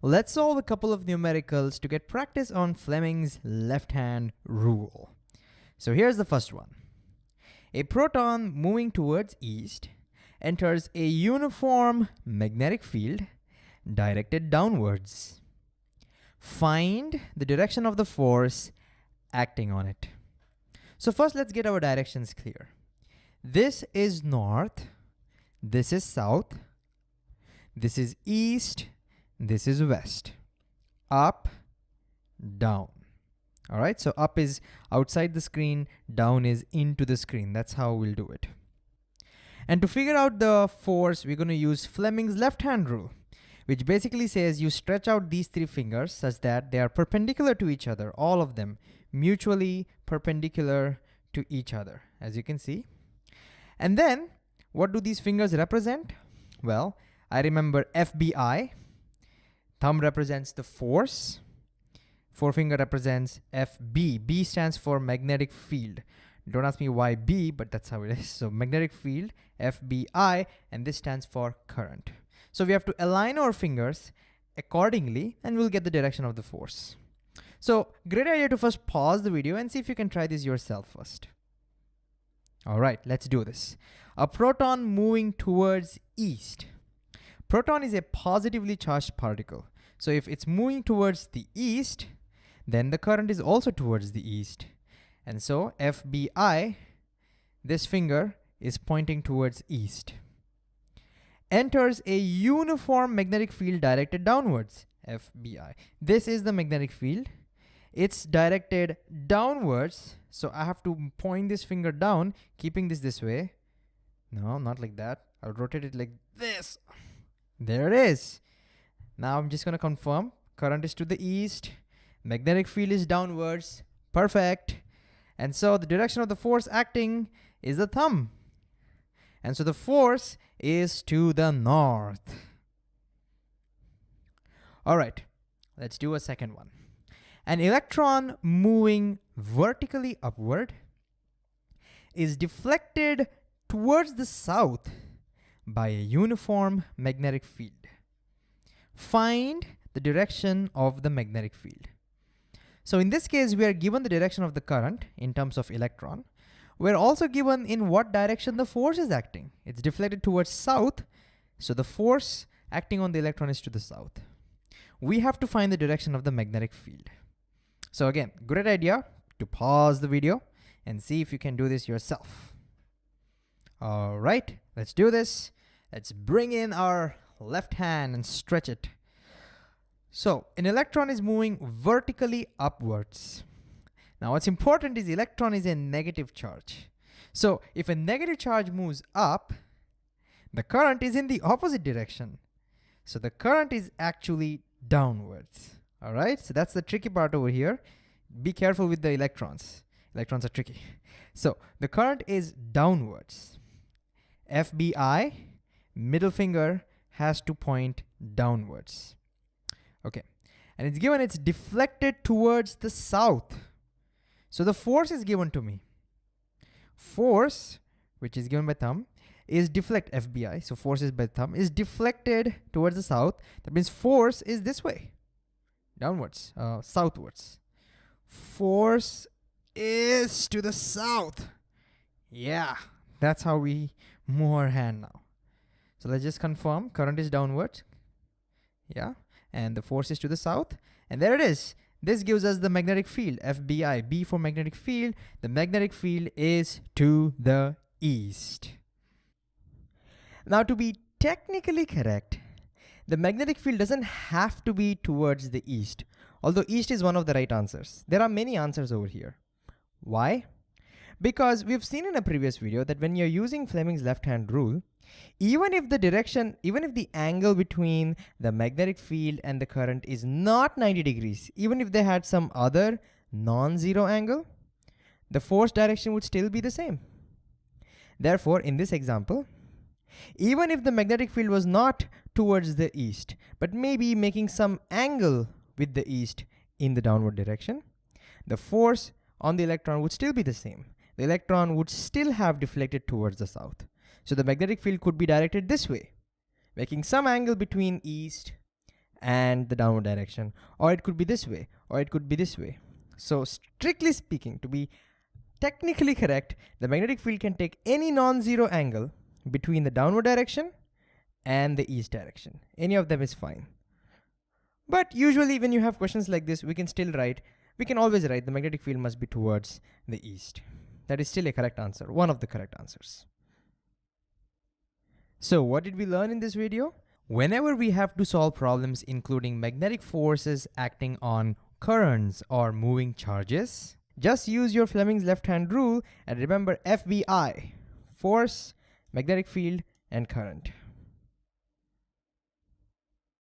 Let's solve a couple of numericals to get practice on Fleming's left-hand rule. So here's the first one. A proton moving towards east enters a uniform magnetic field directed downwards. Find the direction of the force acting on it. So first let's get our directions clear. This is north, this is south, this is east, this is west. Up, down. All right, so up is outside the screen, down is into the screen. That's how we'll do it. And to figure out the force, we're going to use Fleming's left-hand rule, which basically says you stretch out these three fingers such that they are perpendicular to each other, all of them mutually perpendicular to each other, as you can see. And then what do these fingers represent? Well, I remember FBI. Thumb represents the force. Forefinger represents FB. B stands for magnetic field. Don't ask me why B, but that's how it is. So magnetic field, FBI, and this stands for current. So we have to align our fingers accordingly, and we'll get the direction of the force. So great idea to first pause the video and see if you can try this yourself first. All right, let's do this. A proton moving towards east. Proton is a positively charged particle. So if it's moving towards the east, then the current is also towards the east. And so FBI, this finger is pointing towards east. Enters a uniform magnetic field directed downwards, FBI. This is the magnetic field. It's directed downwards. So I have to point this finger down, keeping this way. No, not like that. I'll rotate it like this. There it is. Now I'm just going to confirm. Current is to the east. Magnetic field is downwards. Perfect. And so the direction of the force acting is the thumb. And so the force is to the north. All right. Let's do a second one. An electron moving vertically upward is deflected towards the south by a uniform magnetic field. Find the direction of the magnetic field. So in this case, we are given the direction of the current in terms of electron. We're also given in what direction the force is acting. It's deflected towards south, so the force acting on the electron is to the south. We have to find the direction of the magnetic field. So again, great idea to pause the video and see if you can do this yourself. All right, let's do this. Let's bring in our left hand and stretch it. So an electron is moving vertically upwards. Now what's important is electron is a negative charge. So if a negative charge moves up, the current is in the opposite direction. So the current is actually downwards. All right, so that's the tricky part over here. Be careful with the electrons. Electrons are tricky. So the current is downwards. FBI, middle finger has to point downwards. Okay, and it's given it's deflected towards the south. So the force is given to me. Force, which is given by thumb, is deflect FBI. So force is by thumb, is deflected towards the south. That means force is this way, downwards, southwards. Force is to the south. Yeah, that's how we move our hand now. So let's just confirm current is downwards. Yeah, and the force is to the south. And there it is. This gives us the magnetic field, FBI, B for magnetic field. The magnetic field is to the east. Now to be technically correct, the magnetic field doesn't have to be towards the east, although east is one of the right answers. There are many answers over here. Why? Because we've seen in a previous video that when you're using Fleming's left-hand rule, even if the angle between the magnetic field and the current is not 90 degrees, even if they had some other non-zero angle, the force direction would still be the same. Therefore, in this example, even if the magnetic field was not towards the east, but maybe making some angle with the east in the downward direction, the force on the electron would still be the same. The electron would still have deflected towards the south. So the magnetic field could be directed this way, making some angle between east and the downward direction. Or it could be this way, or it could be this way. So strictly speaking, to be technically correct, the magnetic field can take any non-zero angle between the downward direction and the east direction. Any of them is fine. But usually when you have questions like this, we can always write the magnetic field must be towards the east. That is still a correct answer, one of the correct answers. So what did we learn in this video? Whenever we have to solve problems including magnetic forces acting on currents or moving charges, just use your Fleming's left-hand rule and remember FBI, force, magnetic field, and current.